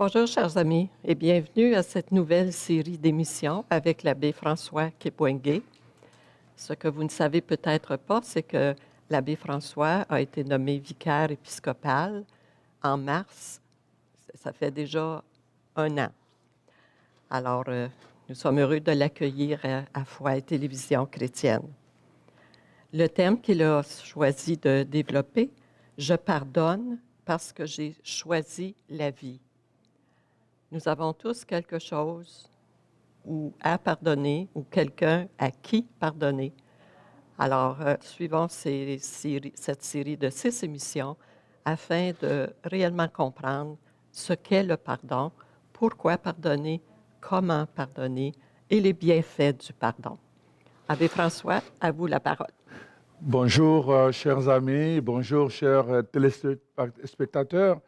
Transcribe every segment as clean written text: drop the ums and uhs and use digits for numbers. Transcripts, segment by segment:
Bonjour, chers amis, et bienvenue à cette nouvelle série d'émissions avec l'abbé François Kipwenge. Ce que vous ne savez peut-être pas, c'est que l'abbé François a été nommé vicaire épiscopal en mars. Ça fait déjà 1 an. Alors, nous sommes heureux de l'accueillir à Foi et Télévision chrétienne. Le thème qu'il a choisi de développer, « Je pardonne parce que j'ai choisi la vie ». Nous avons tous quelque chose ou à pardonner ou quelqu'un à qui pardonner. Alors, suivons cette série de 6 émissions afin de réellement comprendre ce qu'est le pardon, pourquoi pardonner, comment pardonner et les bienfaits du pardon. Abbé François, à vous la parole. Bonjour, chers amis, bonjour, chers téléspectateurs.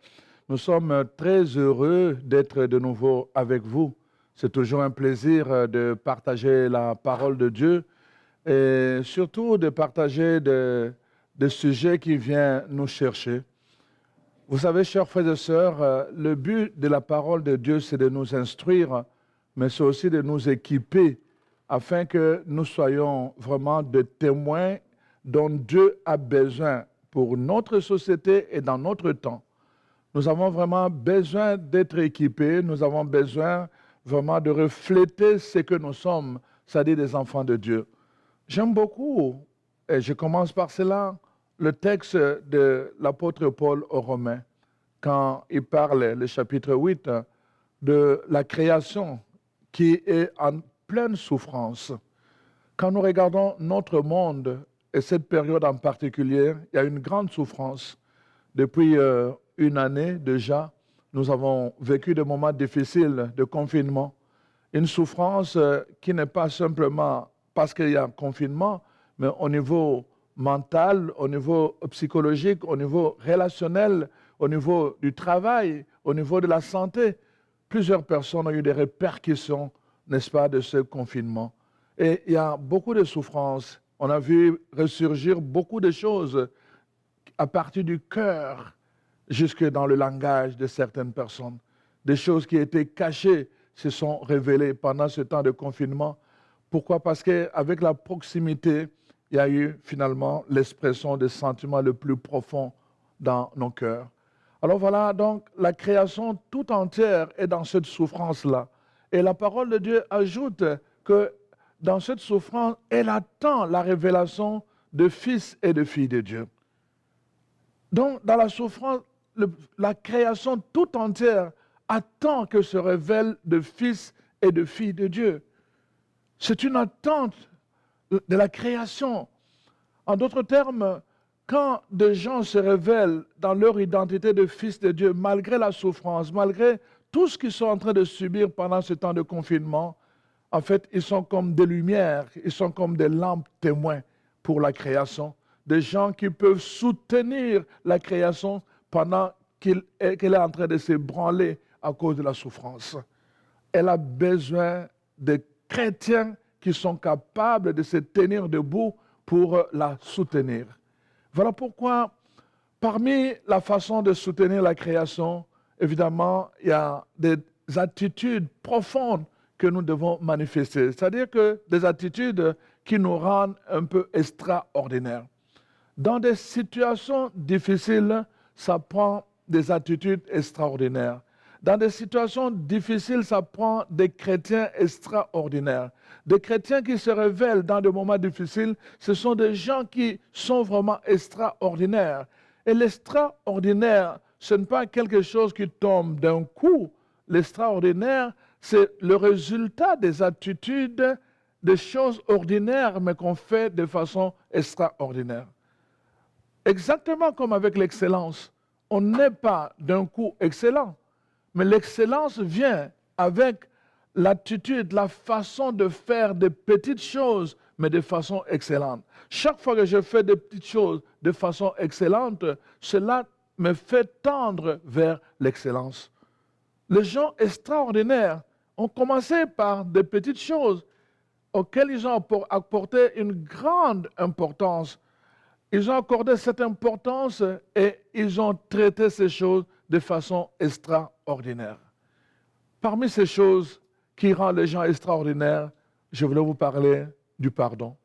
Nous sommes très heureux d'être de nouveau avec vous. C'est toujours un plaisir de partager la parole de Dieu et surtout de partager des sujets qui viennent nous chercher. Vous savez, chers frères et sœurs, le but de la parole de Dieu, c'est de nous instruire, mais c'est aussi de nous équiper afin que nous soyons vraiment des témoins dont Dieu a besoin pour notre société et dans notre temps. Nous avons vraiment besoin d'être équipés, nous avons besoin vraiment de refléter ce que nous sommes, c'est-à-dire des enfants de Dieu. J'aime beaucoup, et je commence par cela, le texte de l'apôtre Paul aux Romains, quand il parle, le chapitre 8, de la création qui est en pleine souffrance. Quand nous regardons notre monde, et cette période en particulier, il y a une grande souffrance. Depuis 1 année déjà, nous avons vécu des moments difficiles de confinement. Une souffrance qui n'est pas simplement parce qu'il y a un confinement, mais au niveau mental, au niveau psychologique, au niveau relationnel, au niveau du travail, au niveau de la santé. Plusieurs personnes ont eu des répercussions, n'est-ce pas, de ce confinement. Et il y a beaucoup de souffrances. On a vu ressurgir beaucoup de choses à partir du cœur jusque dans le langage de certaines personnes. Des choses qui étaient cachées se sont révélées pendant ce temps de confinement. Pourquoi? Parce qu'avec la proximité, il y a eu finalement l'expression des sentiments les plus profonds dans nos cœurs. Alors voilà, donc la création tout entière est dans cette souffrance-là. Et la parole de Dieu ajoute que dans cette souffrance, elle attend la révélation de fils et de filles de Dieu. Donc, dans la souffrance, la création tout entière attend que se révèlent de fils et de filles de Dieu. C'est une attente de la création. En d'autres termes, quand des gens se révèlent dans leur identité de fils de Dieu, malgré la souffrance, malgré tout ce qu'ils sont en train de subir pendant ce temps de confinement, en fait, ils sont comme des lumières, ils sont comme des lampes témoins pour la création. Des gens qui peuvent soutenir la création pendant qu'elle est en train de s'ébranler à cause de la souffrance. Elle a besoin de chrétiens qui sont capables de se tenir debout pour la soutenir. Voilà pourquoi, parmi la façon de soutenir la création, évidemment, il y a des attitudes profondes que nous devons manifester. C'est-à-dire que des attitudes qui nous rendent un peu extraordinaires. Dans des situations difficiles, ça prend des attitudes extraordinaires. Dans des situations difficiles, ça prend des chrétiens extraordinaires. Des chrétiens qui se révèlent dans des moments difficiles, ce sont des gens qui sont vraiment extraordinaires. Et l'extraordinaire, ce n'est pas quelque chose qui tombe d'un coup. L'extraordinaire, c'est le résultat des attitudes, des choses ordinaires, mais qu'on fait de façon extraordinaire. Exactement comme avec l'excellence. On n'est pas d'un coup excellent, mais l'excellence vient avec l'attitude, la façon de faire des petites choses, mais de façon excellente. Chaque fois que je fais des petites choses de façon excellente, cela me fait tendre vers l'excellence. Les gens extraordinaires ont commencé par des petites choses auxquelles ils ont apporté une grande importance. Ils ont accordé cette importance et ils ont traité ces choses de façon extraordinaire. Parmi ces choses qui rendent les gens extraordinaires, je voulais vous parler du pardon.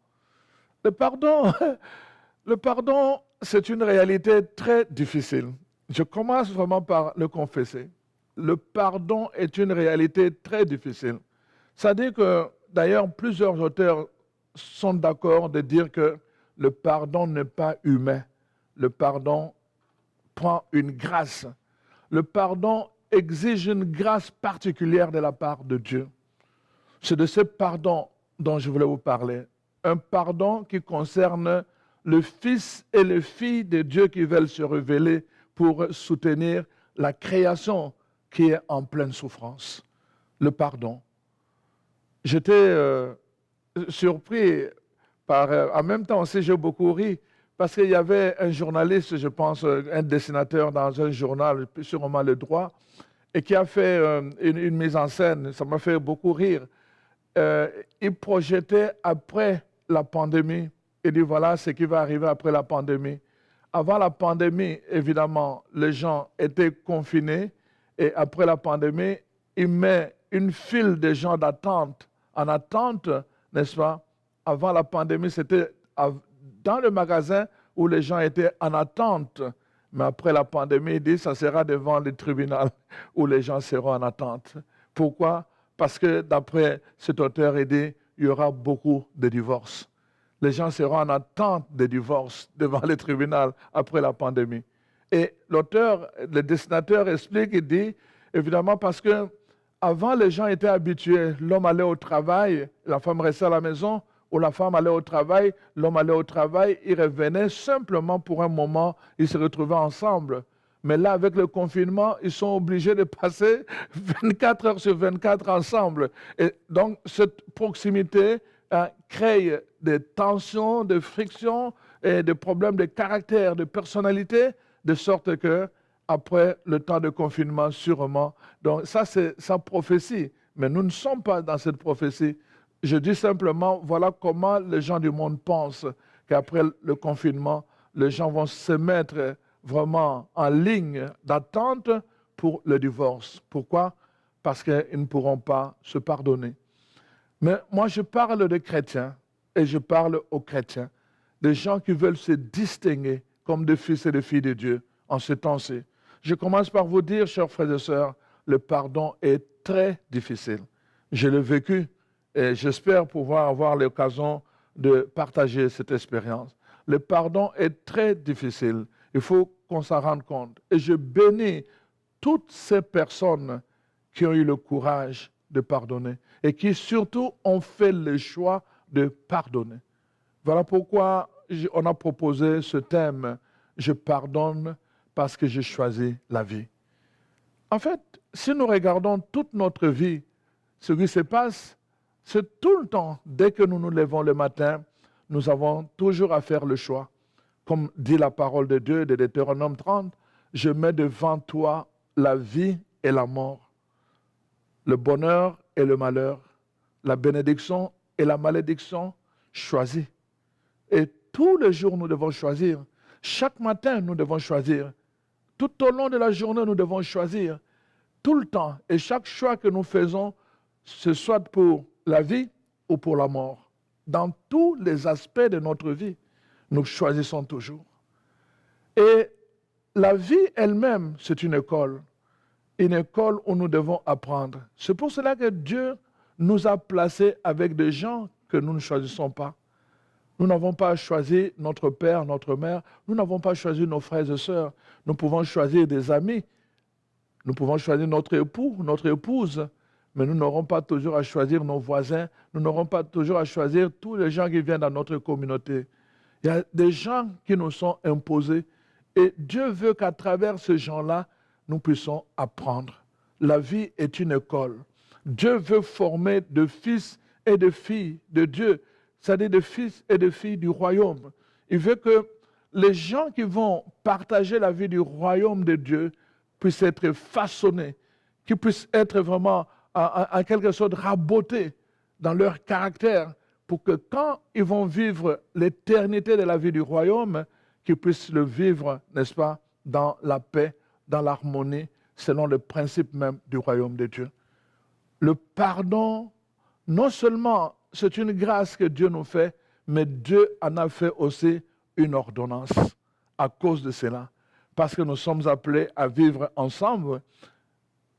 Le pardon, le pardon, c'est une réalité très difficile. Je commence vraiment par le confesser. Le pardon est une réalité très difficile. Ça dit que, d'ailleurs, plusieurs auteurs sont d'accord de dire que le pardon n'est pas humain. Le pardon prend une grâce. Le pardon exige une grâce particulière de la part de Dieu. C'est de ce pardon dont je voulais vous parler. Un pardon qui concerne le Fils et les filles de Dieu qui veulent se révéler pour soutenir la création qui est en pleine souffrance. Le pardon. J'étais surpris par... en même temps aussi, j'ai beaucoup ri parce qu'il y avait un journaliste, je pense, un dessinateur dans un journal, sûrement Le Droit, et qui a fait une mise en scène. Ça m'a fait beaucoup rire. Il projetait après la pandémie. Il dit voilà ce qui va arriver après la pandémie. Avant la pandémie, évidemment, les gens étaient confinés et après la pandémie, il met une file de gens d'attente, en attente, n'est-ce pas? Avant la pandémie, c'était dans le magasin où les gens étaient en attente. Mais après la pandémie, il dit ça sera devant le tribunal où les gens seront en attente. Pourquoi? Parce que d'après cet auteur, il dit il y aura beaucoup de divorces. Les gens seront en attente de divorce devant le tribunal après la pandémie. Et l'auteur, le dessinateur explique, il dit, évidemment parce que avant les gens étaient habitués, l'homme allait au travail, la femme restait à la maison, ou la femme allait au travail, l'homme allait au travail, ils revenaient simplement pour un moment, ils se retrouvaient ensemble. Mais là, avec le confinement, ils sont obligés de passer 24 heures sur 24 ensemble. Et donc, cette proximité crée des tensions, des frictions et des problèmes de caractère, de personnalité, de sorte que après le temps de confinement, sûrement. Donc ça, c'est sa prophétie. Mais nous ne sommes pas dans cette prophétie. Je dis simplement, voilà comment les gens du monde pensent qu'après le confinement, les gens vont se mettre vraiment en ligne d'attente pour le divorce. Pourquoi? Parce qu'ils ne pourront pas se pardonner. Mais moi, je parle des chrétiens et je parle aux chrétiens, des gens qui veulent se distinguer comme des fils et des filles de Dieu en ce temps-ci. Je commence par vous dire, chers frères et sœurs, le pardon est très difficile. Je l'ai vécu et j'espère pouvoir avoir l'occasion de partager cette expérience. Le pardon est très difficile. Il faut qu'on s'en rende compte. Et je bénis toutes ces personnes qui ont eu le courage de pardonner et qui surtout ont fait le choix de pardonner. Voilà pourquoi on a proposé ce thème « Je pardonne parce que j'ai choisi la vie ». En fait, si nous regardons toute notre vie, ce qui se passe, c'est tout le temps, dès que nous nous levons le matin, nous avons toujours à faire le choix. Comme dit la parole de Dieu de Deutéronome 30, « Je mets devant toi la vie et la mort, le bonheur et le malheur, la bénédiction et la malédiction, choisis. » Et tous les jours, nous devons choisir. Chaque matin, nous devons choisir. Tout au long de la journée, nous devons choisir. Tout le temps. Et chaque choix que nous faisons, ce soit pour la vie ou pour la mort. Dans tous les aspects de notre vie, nous choisissons toujours. Et la vie elle-même, c'est une école où nous devons apprendre. C'est pour cela que Dieu nous a placés avec des gens que nous ne choisissons pas. Nous n'avons pas choisi notre père, notre mère, nous n'avons pas choisi nos frères et sœurs. Nous pouvons choisir des amis, nous pouvons choisir notre époux, notre épouse, mais nous n'aurons pas toujours à choisir nos voisins, nous n'aurons pas toujours à choisir tous les gens qui viennent dans notre communauté. Il y a des gens qui nous sont imposés et Dieu veut qu'à travers ces gens-là, nous puissions apprendre. La vie est une école. Dieu veut former de fils et de filles de Dieu, c'est-à-dire de fils et de filles du royaume. Il veut que les gens qui vont partager la vie du royaume de Dieu puissent être façonnés, qu'ils puissent être vraiment en quelque sorte rabotés dans leur caractère pour que quand ils vont vivre l'éternité de la vie du royaume, qu'ils puissent le vivre, n'est-ce pas, dans la paix, dans l'harmonie, selon le principe même du royaume de Dieu. le pardon, non seulement c'est une grâce que Dieu nous fait, mais Dieu en a fait aussi une ordonnance à cause de cela. Parce que nous sommes appelés à vivre ensemble,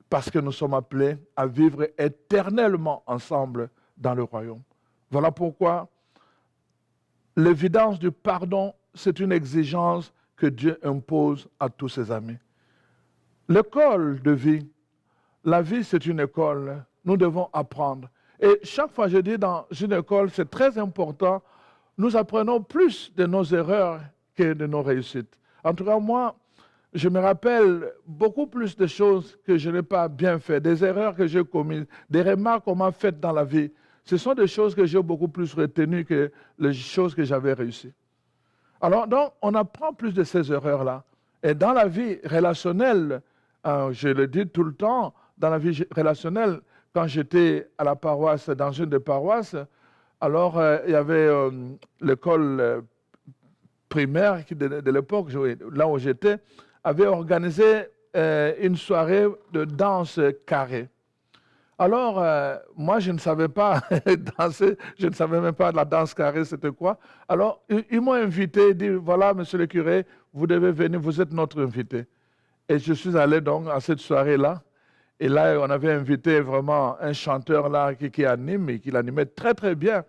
parce que nous sommes appelés à vivre éternellement ensemble dans le royaume. Voilà pourquoi l'évidence du pardon, c'est une exigence que Dieu impose à tous ses amis. L'école de vie, la vie c'est une école, nous devons apprendre. Et chaque fois je dis dans une école, c'est très important, nous apprenons plus de nos erreurs que de nos réussites. En tout cas, moi, je me rappelle beaucoup plus de choses que je n'ai pas bien fait, des erreurs que j'ai commises, des remarques qu'on m'a faites dans la vie. Ce sont des choses que j'ai beaucoup plus retenues que les choses que j'avais réussies. Alors, donc, on apprend plus de ces erreurs-là. Et dans la vie relationnelle, je le dis tout le temps, dans la vie relationnelle, quand j'étais à la paroisse, dans une des paroisses, alors il y avait l'école primaire de l'époque, là où j'étais, avait organisé une soirée de danse carrée. Alors, moi, je ne savais pas danser, je ne savais même pas la danse carrée, c'était quoi. Alors, ils m'ont invité, ils disent, voilà, monsieur le curé, vous devez venir, vous êtes notre invité. Et je suis allé donc à cette soirée-là. Et là, on avait invité vraiment un chanteur là qui anime et qui l'animait très, très bien.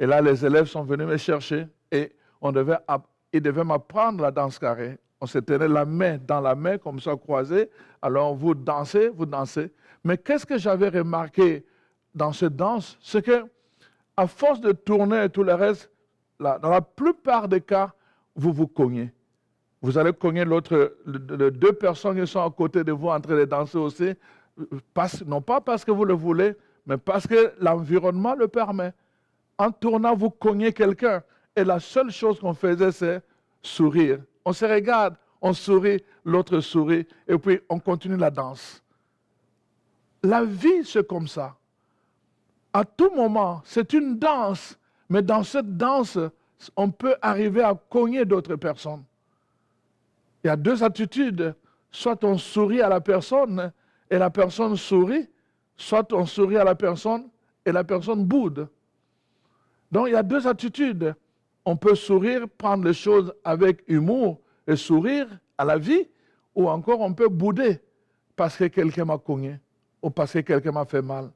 Et là, les élèves sont venus me chercher et ils devaient m'apprendre la danse carrée. On se tenait la main dans la main, comme ça, croisée. Alors, vous dansez, vous dansez. Mais qu'est-ce que j'avais remarqué dans cette danse? C'est que, à force de tourner et tout le reste, dans la plupart des cas, vous vous cognez. Vous allez cogner les deux personnes qui sont à côté de vous en train de danser aussi, non pas parce que vous le voulez, mais parce que l'environnement le permet. En tournant, vous cognez quelqu'un. Et la seule chose qu'on faisait, c'est sourire. On se regarde, on sourit, l'autre sourit, et puis on continue la danse. La vie, c'est comme ça. À tout moment, c'est une danse, mais dans cette danse, on peut arriver à cogner d'autres personnes. Il y a deux attitudes. Soit on sourit à la personne et la personne sourit, soit on sourit à la personne et la personne boude. Donc il y a deux attitudes. On peut sourire, prendre les choses avec humour et sourire à la vie, ou encore on peut bouder parce que quelqu'un m'a cogné ou parce que quelqu'un m'a fait mal.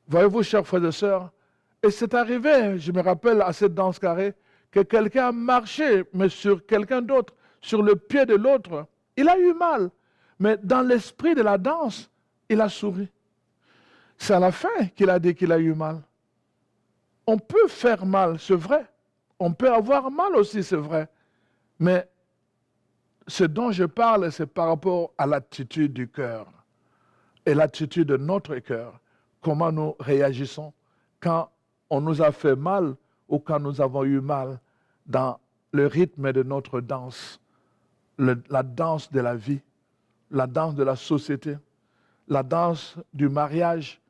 Voyez-vous, chers frères et sœurs, et c'est arrivé, je me rappelle à cette danse carrée, que quelqu'un a marché, mais sur quelqu'un d'autre, sur le pied de l'autre. Il a eu mal, mais dans l'esprit de la danse, il a souri. C'est à la fin qu'il a dit qu'il a eu mal. On peut faire mal, c'est vrai. On peut avoir mal aussi, c'est vrai. Mais ce dont je parle, c'est par rapport à l'attitude du cœur et l'attitude de notre cœur. Comment nous réagissons quand on nous a fait mal ou quand nous avons eu mal dans le rythme de notre danse, la danse de la vie, la danse de la société, la danse du mariage,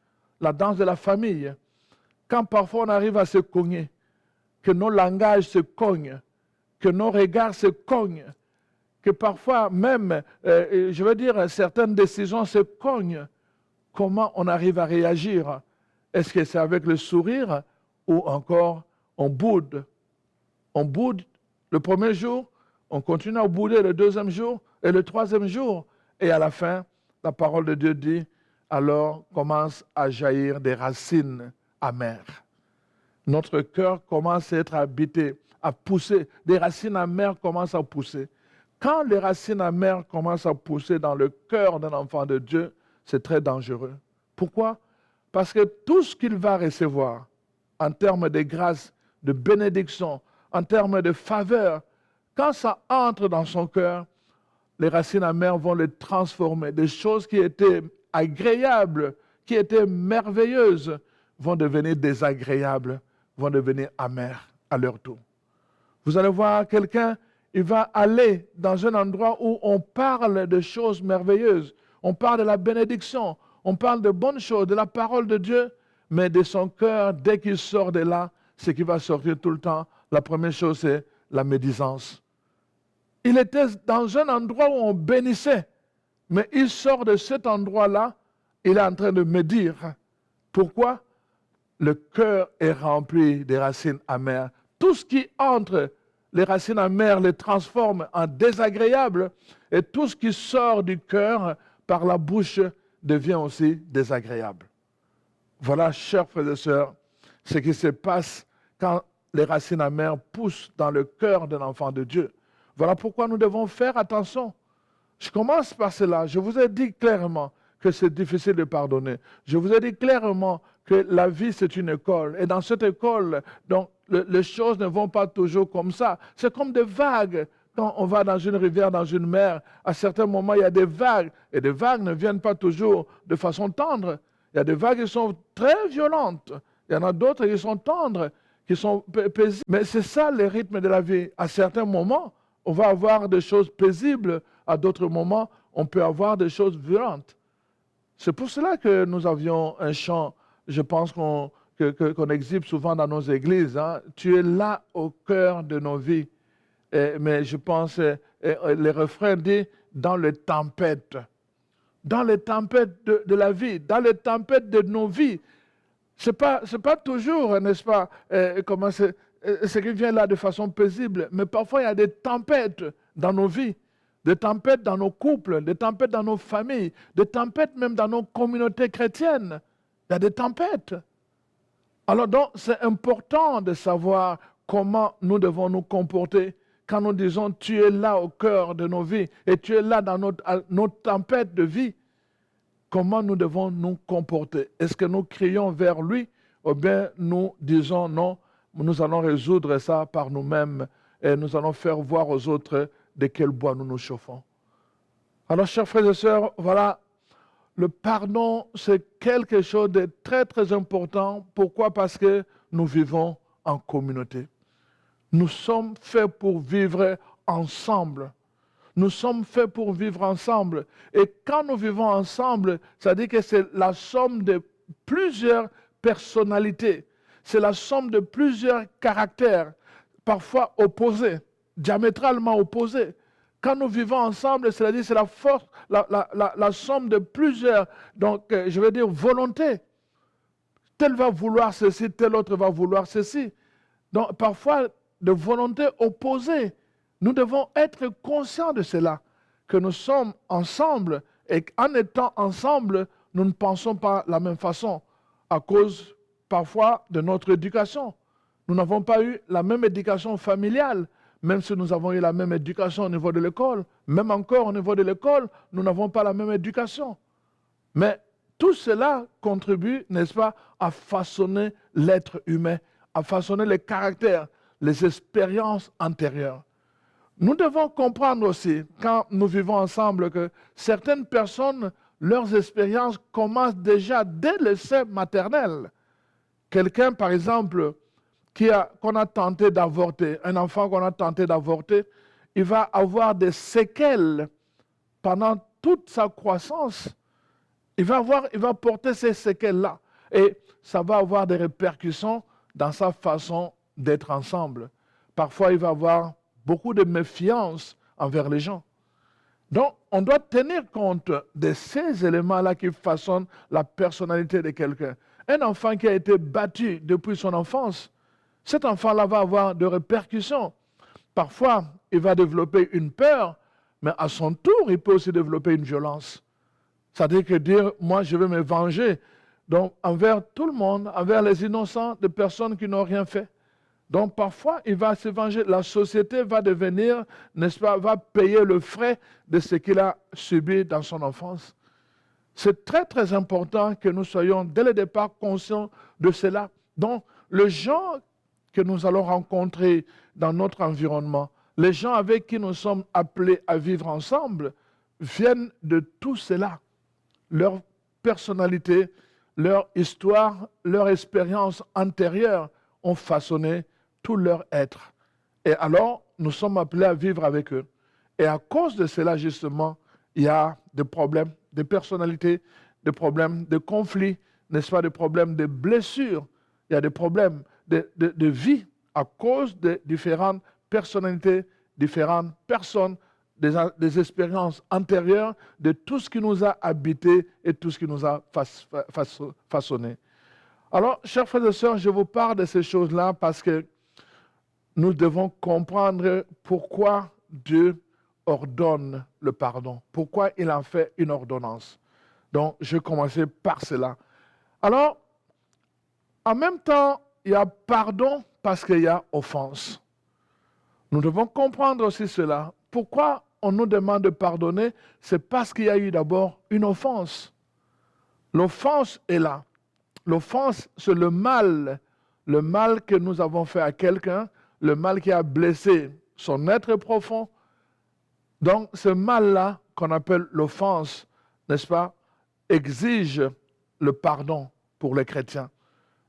la danse de la famille. Quand parfois on arrive à se cogner, que nos langages se cognent, que nos regards se cognent, que parfois même, je veux dire, certaines décisions se cognent, comment on arrive à réagir? Est-ce que c'est avec le sourire ou encore on boude? On boude le premier jour, on continue à bouder le deuxième jour et le troisième jour. Et à la fin, la parole de Dieu dit, alors commencent à jaillir des racines amères. Notre cœur commence à être habité, à pousser. Des racines amères commencent à pousser. Quand les racines amères commencent à pousser dans le cœur d'un enfant de Dieu, c'est très dangereux. Pourquoi? Parce que tout ce qu'il va recevoir en termes de grâce, de bénédiction, en termes de faveur, quand ça entre dans son cœur, les racines amères vont le transformer. Des choses qui étaient agréables, qui étaient merveilleuses, vont devenir désagréables, vont devenir amères à leur tour. Vous allez voir quelqu'un, il va aller dans un endroit où on parle de choses merveilleuses, on parle de la bénédiction, on parle de bonnes choses, de la parole de Dieu, mais de son cœur, dès qu'il sort de là, ce qui va sortir tout le temps, la première chose, c'est la médisance. Il était dans un endroit où on bénissait, mais il sort de cet endroit-là, il est en train de médire. Pourquoi? Le cœur est rempli des racines amères. Tout ce qui entre les racines amères les transforme en désagréables et tout ce qui sort du cœur par la bouche devient aussi désagréable. Voilà, chers frères et sœurs, ce qui se passe quand les racines amères poussent dans le cœur d'un enfant de Dieu. Voilà pourquoi nous devons faire attention. Je commence par cela. Je vous ai dit clairement que c'est difficile de pardonner. Je vous ai dit clairement que la vie, c'est une école. Et dans cette école, donc, les choses ne vont pas toujours comme ça. C'est comme des vagues. Quand on va dans une rivière, dans une mer, à certains moments, il y a des vagues. Et des vagues ne viennent pas toujours de façon tendre. Il y a des vagues qui sont très violentes. Il y en a d'autres qui sont tendres, qui sont paisibles. Mais c'est ça le rythme de la vie. À certains moments, on va avoir des choses paisibles. À d'autres moments, on peut avoir des choses violentes. C'est pour cela que nous avions un chant, je pense qu'on exhibe souvent dans nos églises. Hein. Tu es là au cœur de nos vies. Mais je pense, le refrain dit, dans les tempêtes. Dans les tempêtes de la vie, dans les tempêtes de nos vies. Ce n'est pas toujours, n'est-ce pas, ce qui vient là de façon paisible, mais parfois il y a des tempêtes dans nos vies, des tempêtes dans nos couples, des tempêtes dans nos familles, des tempêtes même dans nos communautés chrétiennes. Il y a des tempêtes. Alors donc, c'est important de savoir comment nous devons nous comporter quand nous disons « tu es là au cœur de nos vies et tu es là dans notre tempête de vie ». Comment nous devons nous comporter? Est-ce que nous crions vers lui ou bien nous disons non, nous allons résoudre ça par nous-mêmes et nous allons faire voir aux autres de quel bois nous nous chauffons? Alors, chers frères et sœurs, voilà, le pardon, c'est quelque chose de très, très important. Pourquoi? Parce que nous vivons en communauté. Nous sommes faits pour vivre ensemble. Nous sommes faits pour vivre ensemble. Et quand nous vivons ensemble, ça dit que c'est la somme de plusieurs personnalités. C'est la somme de plusieurs caractères, parfois opposés, diamétralement opposés. Quand nous vivons ensemble, c'est-à-dire c'est la force, la somme de plusieurs, donc je vais dire volontés. Tel va vouloir ceci, tel autre va vouloir ceci. Donc parfois de volontés opposées. Nous devons être conscients de cela, que nous sommes ensemble et qu'en étant ensemble, nous ne pensons pas de la même façon à cause parfois de notre éducation. Nous n'avons pas eu la même éducation familiale, même si nous avons eu la même éducation au niveau de l'école. Même encore au niveau de l'école, nous n'avons pas la même éducation. Mais tout cela contribue, n'est-ce pas, à façonner l'être humain, à façonner les caractères, les expériences antérieures. Nous devons comprendre aussi, quand nous vivons ensemble, que certaines personnes, leurs expériences commencent déjà dès le sein maternel. Quelqu'un, par exemple, qu'on a tenté d'avorter, un enfant qu'on a tenté d'avorter, il va avoir des séquelles pendant toute sa croissance. Il va porter ces séquelles-là. Et ça va avoir des répercussions dans sa façon d'être ensemble. Parfois, il va avoir beaucoup de méfiance envers les gens. Donc, on doit tenir compte de ces éléments-là qui façonnent la personnalité de quelqu'un. Un enfant qui a été battu depuis son enfance, cet enfant-là va avoir des répercussions. Parfois, il va développer une peur, mais à son tour, il peut aussi développer une violence. C'est-à-dire que dire, moi, je vais me venger. Donc, envers tout le monde, envers les innocents, des personnes qui n'ont rien fait. Donc, parfois, il va se venger. La société va devenir, n'est-ce pas, va payer le frais de ce qu'il a subi dans son enfance. C'est très, très important que nous soyons, dès le départ, conscients de cela. Donc, les gens que nous allons rencontrer dans notre environnement, les gens avec qui nous sommes appelés à vivre ensemble, viennent de tout cela. Leur personnalité, leur histoire, leur expérience antérieure ont façonné tout leur être. Et alors, nous sommes appelés à vivre avec eux. Et à cause de cela, justement, il y a des problèmes de personnalité, des problèmes de conflits, n'est-ce pas, des problèmes de blessures. Il y a des problèmes de vie à cause de différentes personnalités, différentes personnes, des expériences antérieures, de tout ce qui nous a habité et tout ce qui nous a façonné. Alors, chers frères et sœurs, je vous parle de ces choses-là parce que nous devons comprendre pourquoi Dieu ordonne le pardon, pourquoi il en fait une ordonnance. Donc, je vais commencer par cela. Alors, en même temps, il y a pardon parce qu'il y a offense. Nous devons comprendre aussi cela. Pourquoi on nous demande de pardonner? C'est parce qu'il y a eu d'abord une offense. L'offense est là. L'offense, c'est le mal que nous avons fait à quelqu'un, le mal qui a blessé son être profond. Donc, ce mal-là, qu'on appelle l'offense, n'est-ce pas, exige le pardon pour les chrétiens.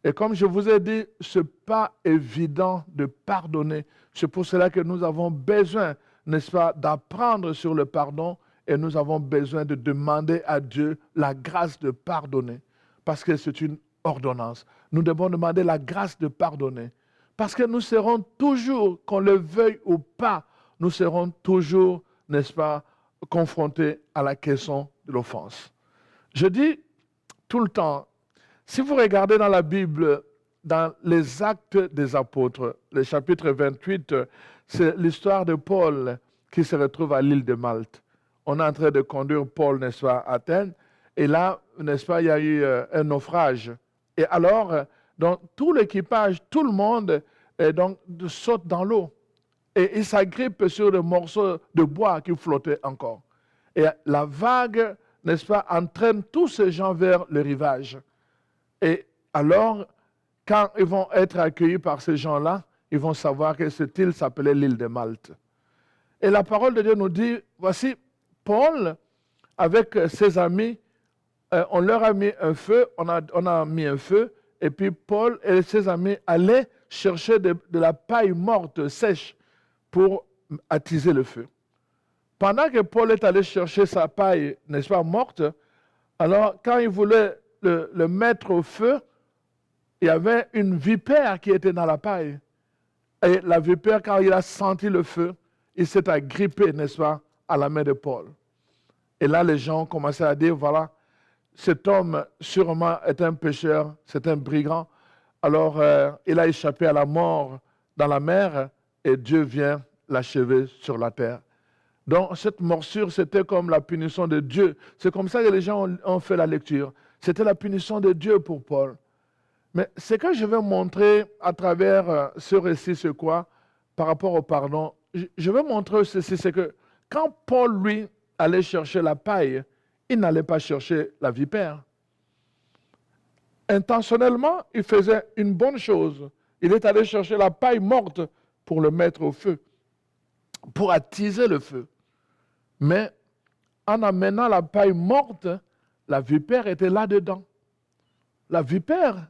Et comme je vous ai dit, ce n'est pas évident de pardonner. C'est pour cela que nous avons besoin, n'est-ce pas, d'apprendre sur le pardon et nous avons besoin de demander à Dieu la grâce de pardonner. Parce que c'est une ordonnance. Nous devons demander la grâce de pardonner. Parce que nous serons toujours, qu'on le veuille ou pas, nous serons toujours, n'est-ce pas, confrontés à la question de l'offense. Je dis tout le temps, si vous regardez dans la Bible, dans les Actes des Apôtres, le chapitre 28, c'est l'histoire de Paul qui se retrouve à l'île de Malte. On est en train de conduire Paul, n'est-ce pas, à Athènes, et là, n'est-ce pas, il y a eu un naufrage. Et alors, donc, tout l'équipage, tout le monde, donc, saute dans l'eau. Et il s'agrippe sur des morceaux de bois qui flottaient encore. Et la vague, n'est-ce pas, entraîne tous ces gens vers le rivage. Et alors, quand ils vont être accueillis par ces gens-là, ils vont savoir que cette île s'appelait l'île de Malte. Et la parole de Dieu nous dit, voici, Paul, avec ses amis, on leur a mis un feu, on a mis un feu, et puis Paul et ses amis allaient chercher de la paille morte, sèche, pour attiser le feu. Pendant que Paul est allé chercher sa paille, n'est-ce pas, morte, alors quand il voulait le mettre au feu, il y avait une vipère qui était dans la paille. Et la vipère, quand il a senti le feu, il s'est agrippé, n'est-ce pas, à la main de Paul. Et là, les gens ont commencé à dire, voilà, cet homme sûrement est un pécheur, c'est un brigand. Alors, il a échappé à la mort dans la mer et Dieu vient l'achever sur la terre. Donc, cette morsure, c'était comme la punition de Dieu. C'est comme ça que les gens ont fait la lecture. C'était la punition de Dieu pour Paul. Mais ce que je vais montrer à travers ce récit, c'est quoi? Par rapport au pardon, je vais montrer ceci, c'est que quand Paul, lui, allait chercher la paille, il n'allait pas chercher la vipère. Intentionnellement, il faisait une bonne chose. Il est allé chercher la paille morte pour le mettre au feu, pour attiser le feu. Mais en amenant la paille morte, la vipère était là-dedans. La vipère,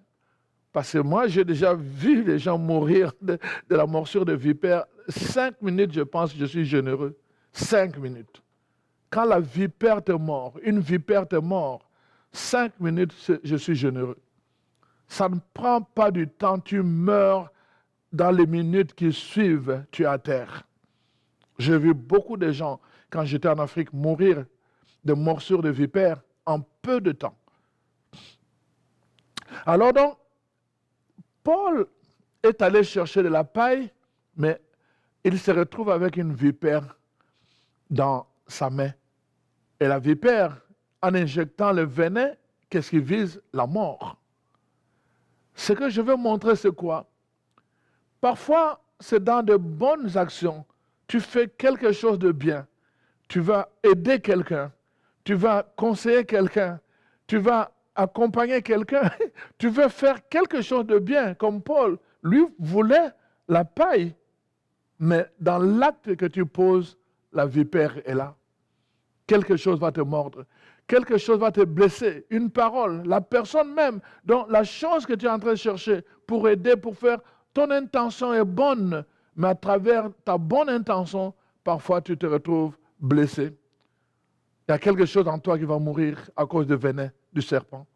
parce que moi, j'ai déjà vu les gens mourir de la morsure de vipère. 5 minutes, je pense, je suis généreux. 5 minutes. Quand la vipère te mord, une vipère te mord, 5 minutes, je suis généreux. Ça ne prend pas du temps, tu meurs dans les minutes qui suivent, tu es à terre. J'ai vu beaucoup de gens, quand j'étais en Afrique, mourir de morsures de vipère en peu de temps. Alors donc, Paul est allé chercher de la paille, mais il se retrouve avec une vipère dans sa main. Et la vipère, en injectant le venin, qu'est-ce qui vise? La mort. Ce que je veux montrer, c'est quoi? Parfois, c'est dans de bonnes actions. Tu fais quelque chose de bien. Tu vas aider quelqu'un. Tu vas conseiller quelqu'un. Tu vas accompagner quelqu'un. Tu veux faire quelque chose de bien, comme Paul. Lui voulait la paille. Mais dans l'acte que tu poses, la vipère est là. Quelque chose va te mordre. Quelque chose va te blesser. Une parole, la personne même. Donc la chose que tu es en train de chercher pour aider, pour faire, ton intention est bonne. Mais à travers ta bonne intention, parfois tu te retrouves blessé. Il y a quelque chose en toi qui va mourir à cause du venin du serpent.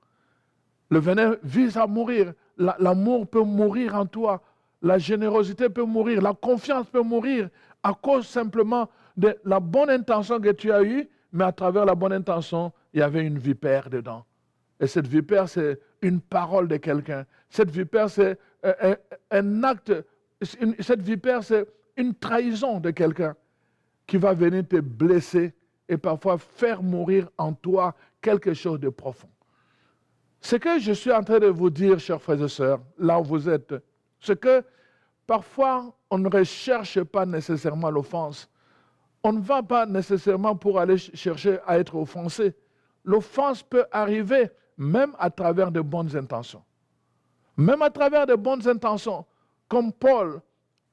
Le venin vise à mourir. L'amour peut mourir en toi. La générosité peut mourir. La confiance peut mourir à cause simplement de la bonne intention que tu as eue, mais à travers la bonne intention, il y avait une vipère dedans. Et cette vipère, c'est une parole de quelqu'un. Cette vipère, c'est un acte. Cette vipère, c'est une trahison de quelqu'un qui va venir te blesser et parfois faire mourir en toi quelque chose de profond. Ce que je suis en train de vous dire, chers frères et sœurs, là où vous êtes, c'est que parfois, on ne recherche pas nécessairement l'offense. On ne va pas nécessairement pour aller chercher à être offensé. L'offense peut arriver même à travers de bonnes intentions. Même à travers de bonnes intentions. Comme Paul,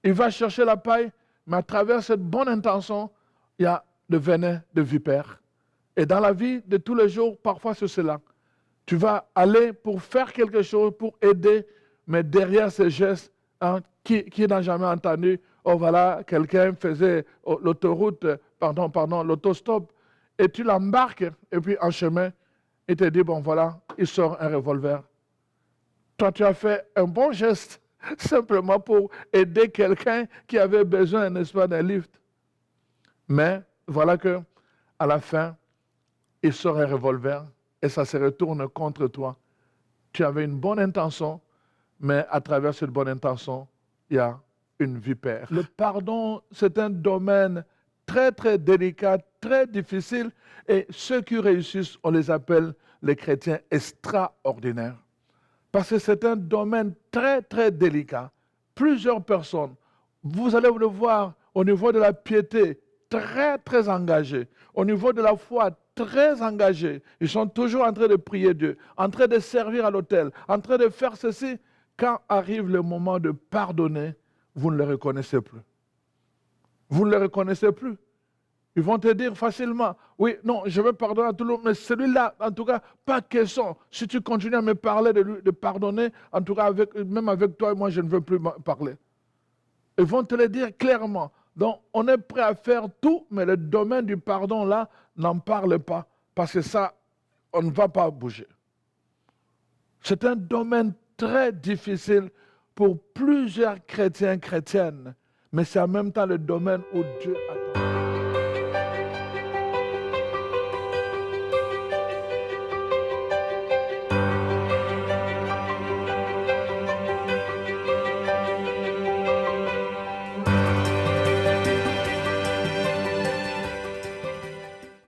il va chercher la paille, mais à travers cette bonne intention, il y a le venin de vipère. Et dans la vie de tous les jours, parfois c'est cela. Tu vas aller pour faire quelque chose, pour aider, mais derrière ces gestes, hein, qui n'a jamais entendu, oh voilà, quelqu'un faisait l'autoroute, l'autostop, et tu l'embarques, et puis en chemin, il te dit, bon voilà, il sort un revolver. Toi, tu as fait un bon geste, simplement pour aider quelqu'un qui avait besoin, n'est-ce pas, d'un lift. Mais voilà que à la fin, il sort un revolver et ça se retourne contre toi. Tu avais une bonne intention, mais à travers cette bonne intention, il y a une vipère. Le pardon, c'est un domaine très, très délicat, très difficile, et ceux qui réussissent, on les appelle les chrétiens extraordinaires. Parce que c'est un domaine très, très délicat. Plusieurs personnes, vous allez le voir au niveau de la piété, très, très engagées. Au niveau de la foi, très engagés. Ils sont toujours en train de prier Dieu, en train de servir à l'autel, en train de faire ceci. Quand arrive le moment de pardonner, vous ne le reconnaissez plus. Vous ne le reconnaissez plus. Ils vont te dire facilement, oui, non, je vais pardonner à tout le monde, mais celui-là, en tout cas, pas question. Si tu continues à me parler de pardonner, en tout cas, même avec toi, moi, je ne veux plus parler. Ils vont te le dire clairement. Donc, on est prêt à faire tout, mais le domaine du pardon, là, n'en parle pas. Parce que ça, on ne va pas bouger. C'est un domaine très difficile pour plusieurs chrétiens, chrétiennes. Mais c'est en même temps le domaine où Dieu a